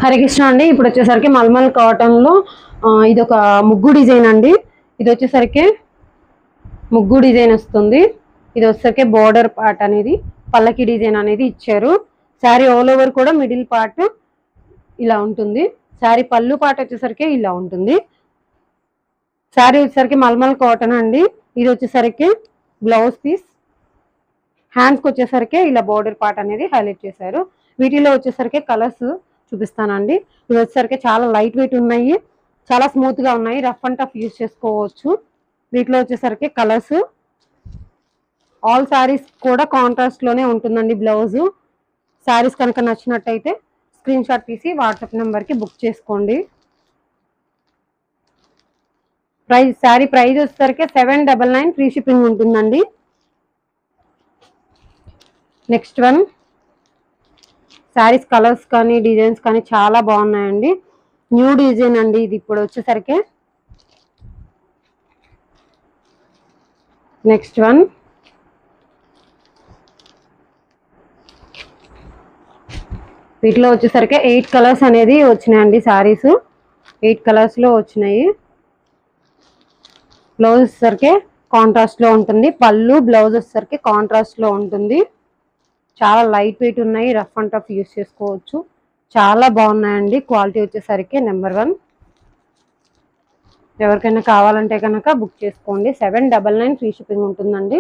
హరే కృష్ణ అండి. ఇప్పుడు వచ్చేసరికి మల్మల్ కాటన్ లో ఇది ఒక ముగ్గు డిజైన్ అండి. ఇది వచ్చేసరికి ముగ్గు డిజైన్ వస్తుంది. ఇది వచ్చేసరికి బోర్డర్ పార్ట్ అనేది పల్లకి డిజైన్ అనేది ఇచ్చారు. శారీ ఆల్ ఓవర్ కూడా మిడిల్ పార్ట్ ఇలా ఉంటుంది. శారీ పళ్ళు పార్ట్ వచ్చేసరికి ఇలా ఉంటుంది. శారీ వచ్చేసరికి మల్మల్ కాటన్ అండి. ఇది వచ్చేసరికి బ్లౌజ్ పీస్. హ్యాండ్స్కి వచ్చేసరికి ఇలా బోర్డర్ పార్ట్ అనేది హైలైట్ చేశారు. వీటిలో వచ్చేసరికి కలర్స్ చూపిస్తానండి. ఇవి వచ్చేసరికి చాలా లైట్ వెయిట్ ఉన్నాయి, చాలా స్మూత్ గా ఉన్నాయి, రఫ్ అండ్ టఫ్ యూజ్ చేసుకోవచ్చు. వీటిలో వచ్చేసరికి కలర్స్. ఆల్ శారీస్ కూడా కాంట్రాస్ట్ లోనే ఉంటుందండి బ్లౌజ్. శారీస్ కనుక నచ్చినట్టయితే స్క్రీన్ షాట్ తీసి వాట్సాప్ నెంబర్ కి బుక్ చేసుకోండి. శారీ ప్రైస్ వచ్చేసరికి 799 ఫ్రీ షిప్పింగ్ ఉంటుందండి. నెక్స్ట్ వన్ శారీస్ కలర్స్ కానీ డిజైన్స్ కానీ చాలా బాగున్నాయండి. న్యూ డిజైన్ అండి ఇది. ఇప్పుడు వచ్చేసరికి నెక్స్ట్ వన్ వీటిలో వచ్చేసరికి 8 కలర్స్ అనేది వచ్చినాయండి. శారీస్ 8 కలర్స్ లో వచ్చినాయి. బ్లౌజ్ వచ్చేసరికి కాంట్రాస్ట్ లో ఉంటుంది. పళ్ళు బ్లౌజ్ వచ్చేసరికి కాంట్రాస్ట్ లో ఉంటుంది. చాలా లైట్ వెయిట్ ఉన్నాయి, రఫ్ అండ్ టఫ్ యూస్ చేసుకోవచ్చు. చాలా బాగున్నాయండి. క్వాలిటీ వచ్చేసరికి నెంబర్ 1. ఎవరికైనా కావాలంటే కనుక బుక్ చేసుకోండి. 799 ఫ్రీ షిప్పింగ్ ఉంటుందండి.